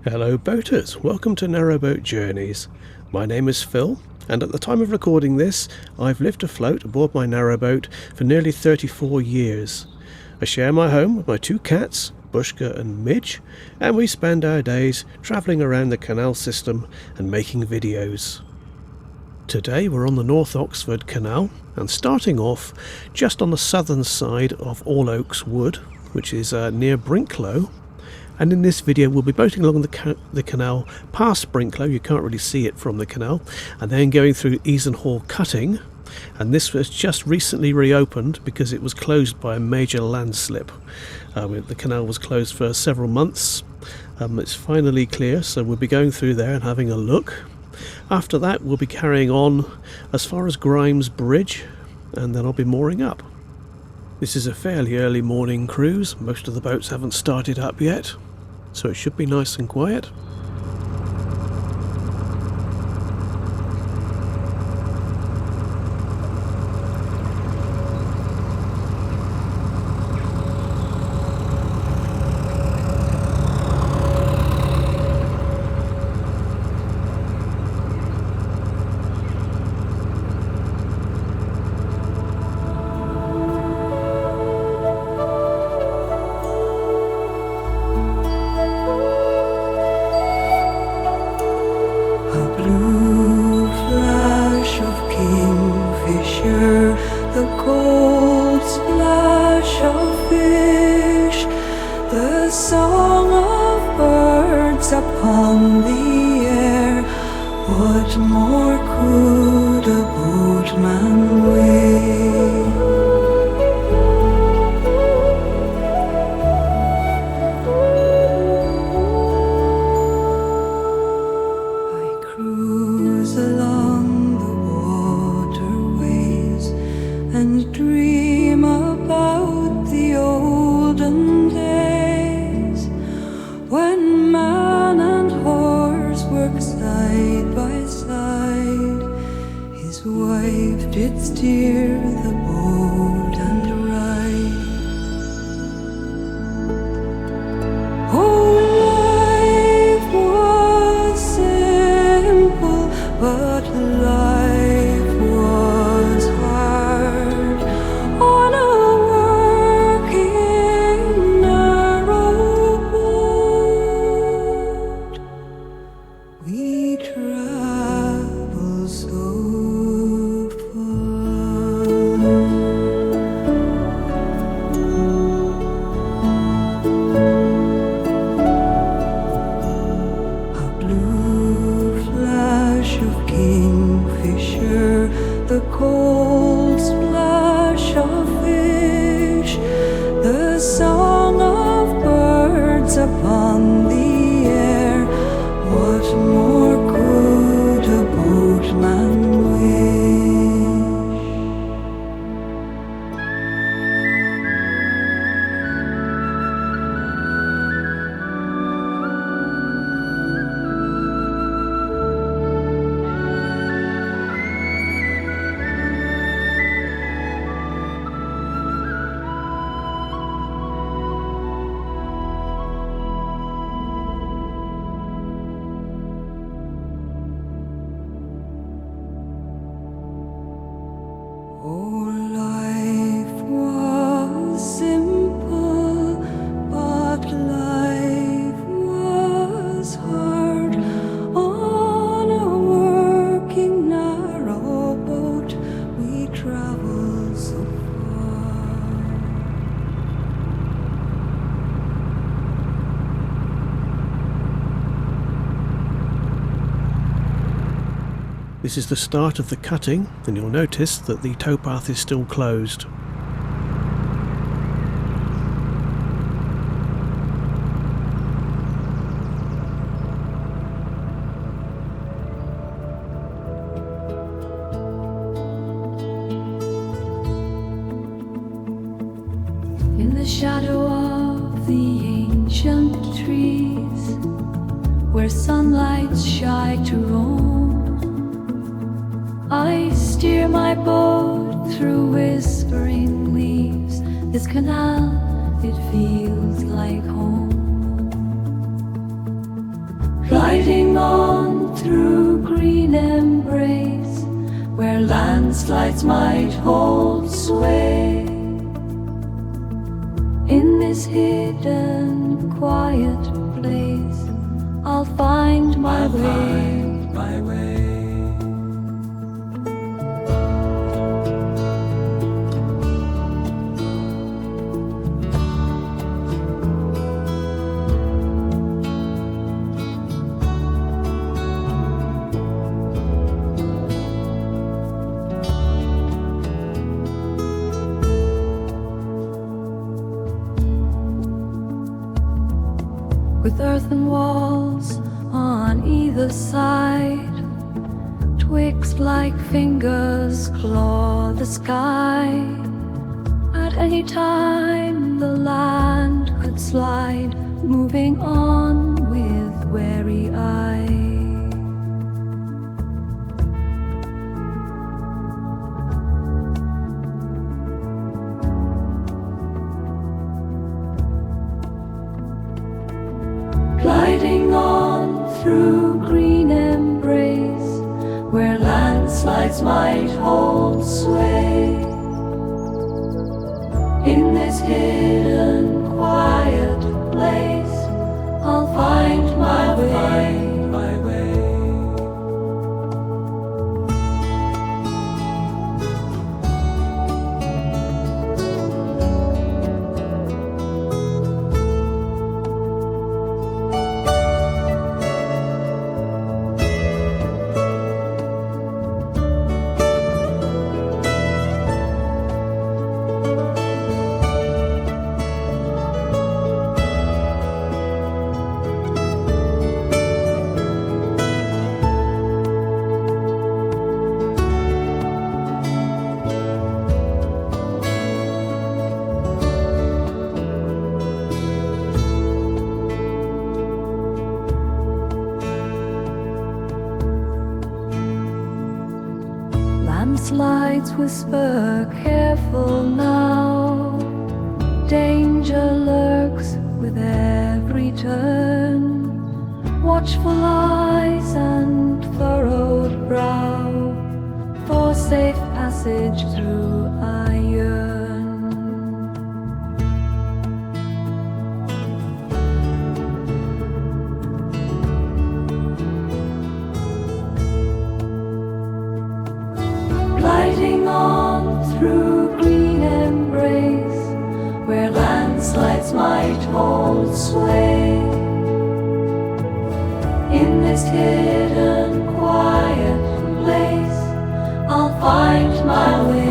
Hello boaters, welcome to Narrowboat Journeys. My name is Phil, and at the time of recording this, I've lived afloat aboard my narrowboat for nearly 34 years. I share my home with my two cats, Bushka and Midge, and we spend our days travelling around the Canal system and making videos. Today we're on the North Oxford Canal, and starting off just on the southern side of All Oaks Wood, which is near Brinklow. And in this video we'll be boating along the canal past Brinklow, you can't really see it from the canal, and then going through Easenhall Cutting, and this was just recently reopened because it was closed by a major landslip. The canal was closed for several months. It's finally clear, so we'll be going through there and having a look. After that we'll be carrying on as far as Grimes Bridge, and then I'll be mooring up. This is a fairly early morning cruise, most of the boats haven't started up yet, so it should be nice and quiet. Upon the air, what more could a boatman wish? I cruise along the waterways and dream about the olden days when man and horse worked side by side. His wife did steer the boat and ride. Oh, life was simple, but life was hard on a working narrowboat. We travel so far. A blue flash of kingfisher, the cold splash of fish, the song of birds upon the air. What more could a boatman wish? Oh, life was simple, but life was hard on a working narrowboat. We traveled so far. This is the start of the cutting, and you'll notice that the towpath is still closed. In the shadow of the ancient trees, where sunlight's shy to roam, I steer my boat through whispering leaves. This canal, it feels like home. gliding on through green embrace, where landslides might hold sway. In this hidden, quiet place, I'll find my way. With earthen walls on either side, twigs like fingers claw the sky. At any time the land could slide, moving on with wary eye. Gliding on through green embrace, where landslides might hold sway. In this hidden, quiet place, I'll find my way. Landslides whisper, careful now. Danger lurks with every turn. Watchful eyes and furrowed brow, for safe passage through iron. Gliding on through green embrace, where landslides might hold sway. In this hidden, quiet place, I'll find my way.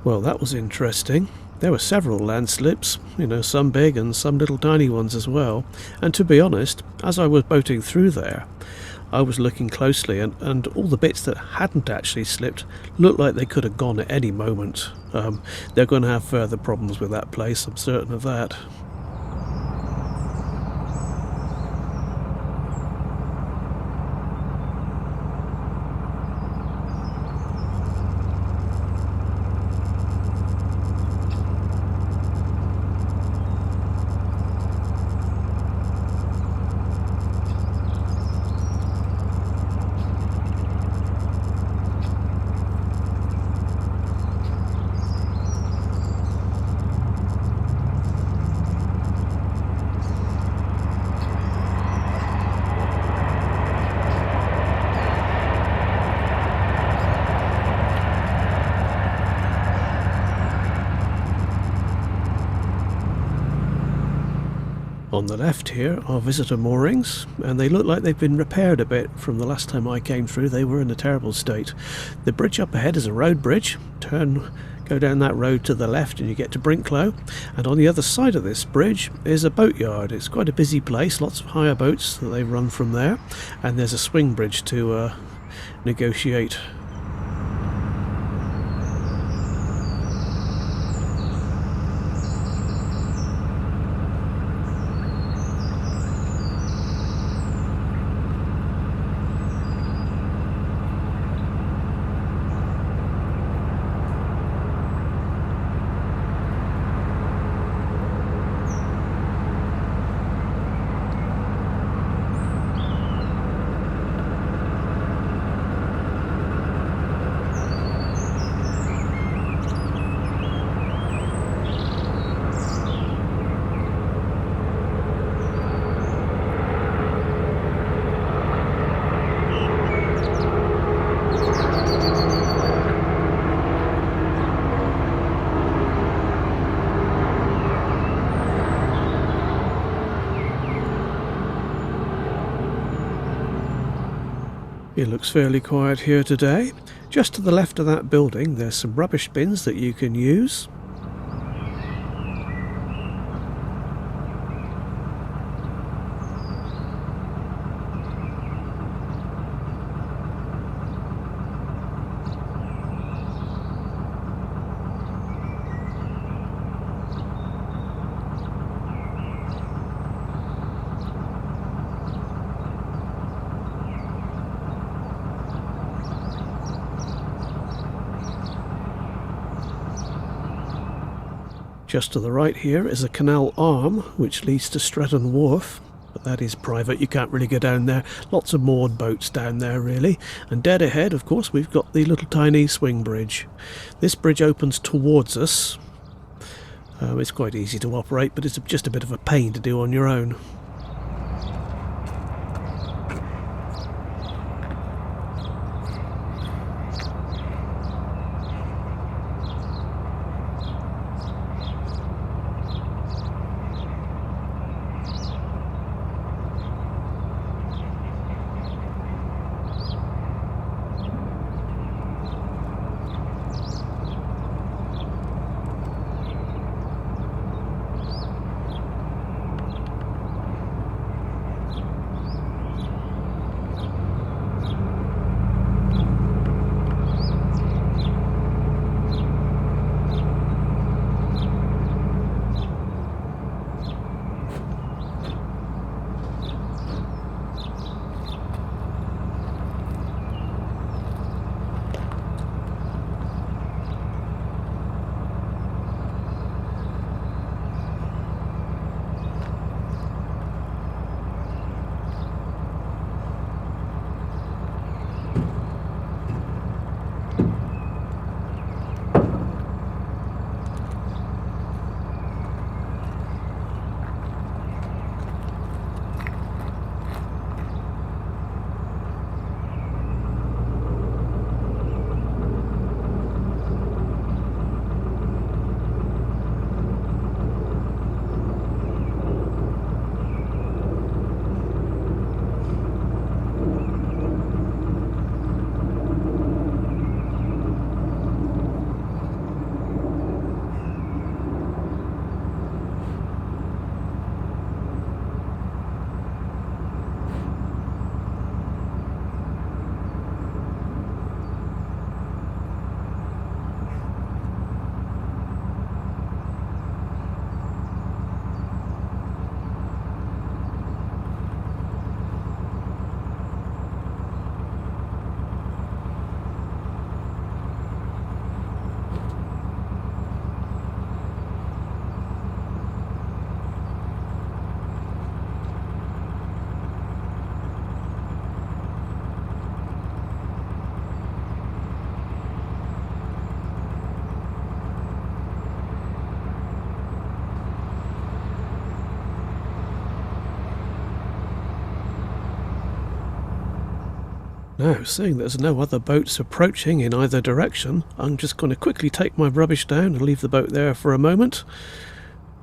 Well, that was interesting. There were several landslips, some big and some little tiny ones as well. And to be honest, as I was boating through there, I was looking closely, and all the bits that hadn't actually slipped looked like they could have gone at any moment. They're going to have further problems with that place, I'm certain of that. On the left here are visitor moorings, and they look like they've been repaired a bit from the last time I came through. They were in a terrible state. The bridge up ahead is a road bridge. Go down that road to the left and you get to Brinklow, and on the other side of this bridge is a boatyard. It's quite a busy place, lots of hire boats that they run from there, and there's a swing bridge to negotiate. It looks fairly quiet here today. Just to the left of that building there's some rubbish bins that you can use. Just to the right here is a canal arm which leads to Stretton Wharf, but that is private, you can't really go down there. Lots of moored boats down there really. And dead ahead, of course, we've got the little tiny swing bridge. This bridge opens towards us. It's quite easy to operate, but it's just a bit of a pain to do on your own. Now, seeing there's no other boats approaching in either direction, I'm just going to quickly take my rubbish down and leave the boat there for a moment,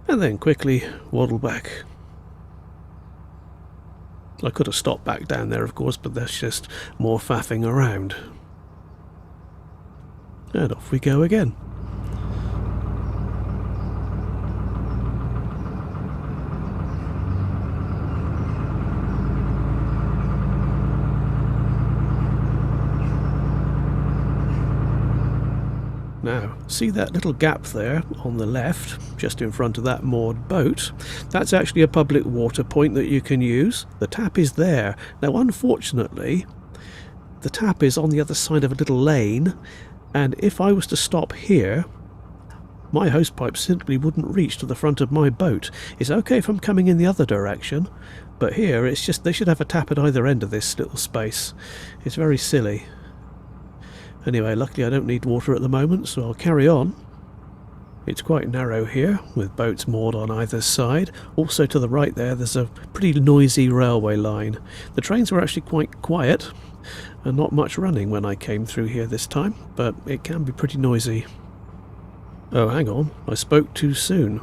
and then quickly waddle back. I could have stopped back down there, of course, but that's just more faffing around. And off we go again. Now, see that little gap there on the left, just in front of that moored boat? That's actually a public water point that you can use. The tap is there. Now, unfortunately, the tap is on the other side of a little lane, and if I was to stop here, my hosepipe simply wouldn't reach to the front of my boat. It's okay if I'm coming in the other direction, but here it's just they should have a tap at either end of this little space. It's very silly. Anyway, luckily I don't need water at the moment, so I'll carry on. It's quite narrow here, with boats moored on either side. Also to the right there's a pretty noisy railway line. The trains were actually quite quiet, and not much running when I came through here this time, but it can be pretty noisy. Oh, hang on, I spoke too soon.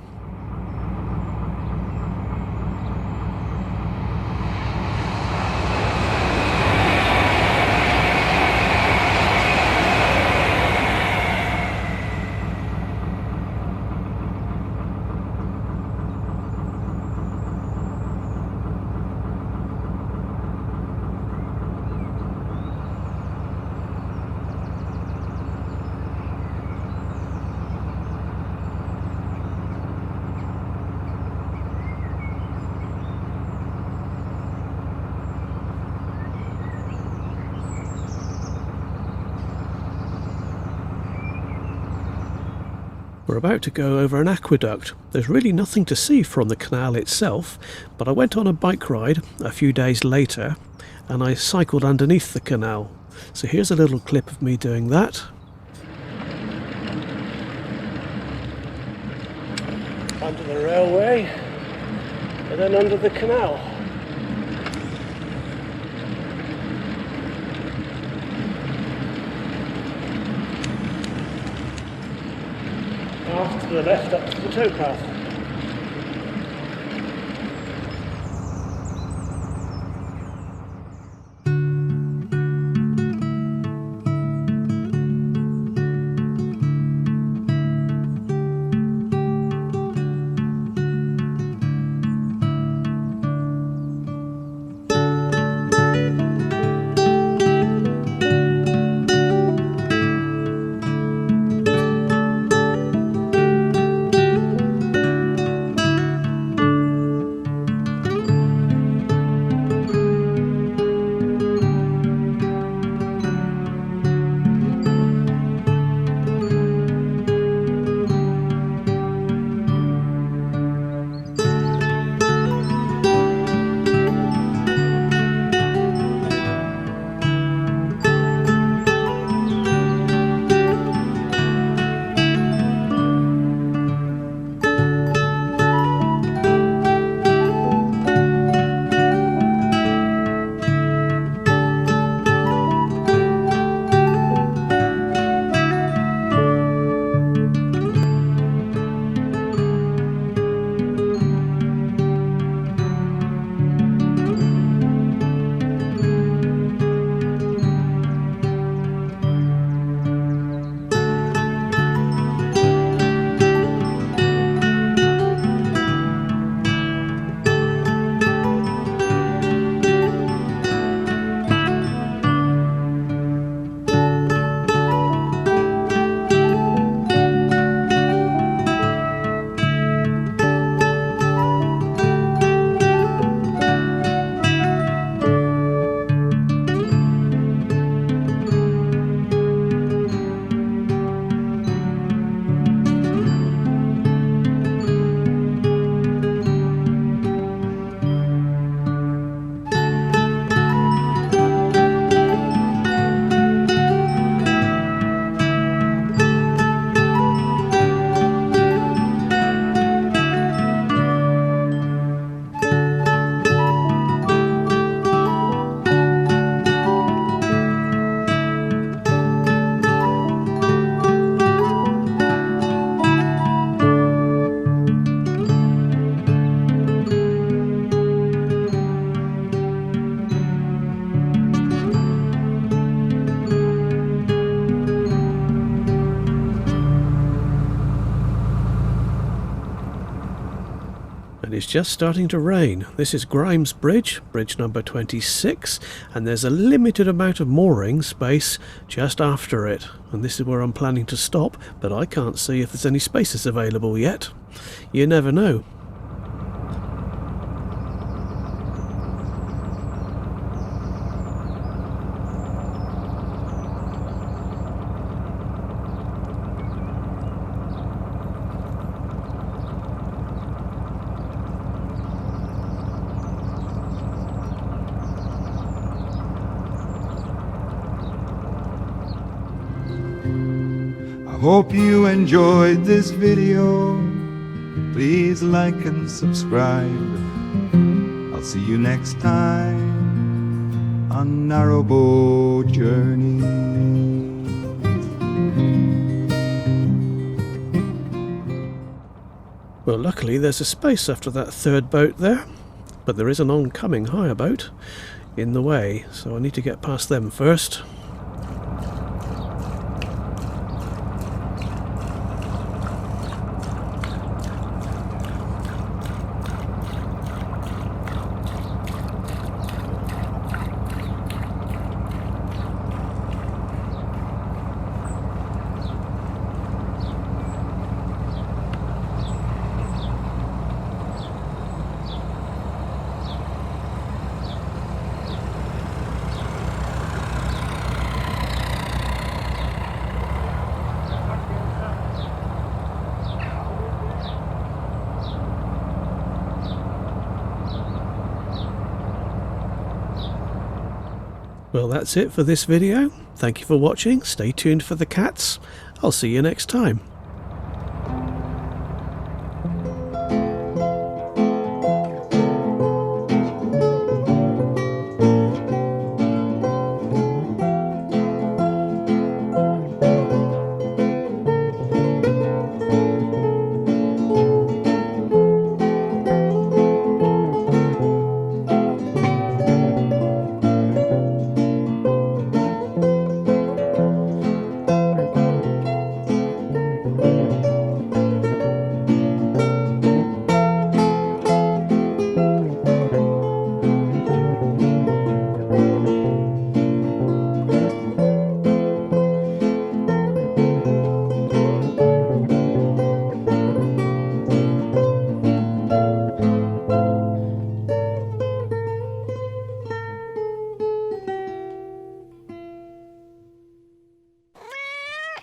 We're about to go over an aqueduct. There's really nothing to see from the canal itself, but I went on a bike ride a few days later and I cycled underneath the canal. So here's a little clip of me doing that. Under the railway and then under the canal. Off to the left up to the towpath. it's just starting to rain. This is Grimes Bridge, bridge number 26, and there's a limited amount of mooring space just after it. And this is where I'm planning to stop, but I can't see if there's any spaces available yet. You never know. I hope you enjoyed this video. Please like and subscribe. I'll see you next time on Narrowboat Journey. Well, luckily there's a space after that third boat there, but there is an oncoming hire boat in the way, so I need to get past them first. Well, that's it for this video. Thank you for watching. Stay tuned for the cats. I'll see you next time.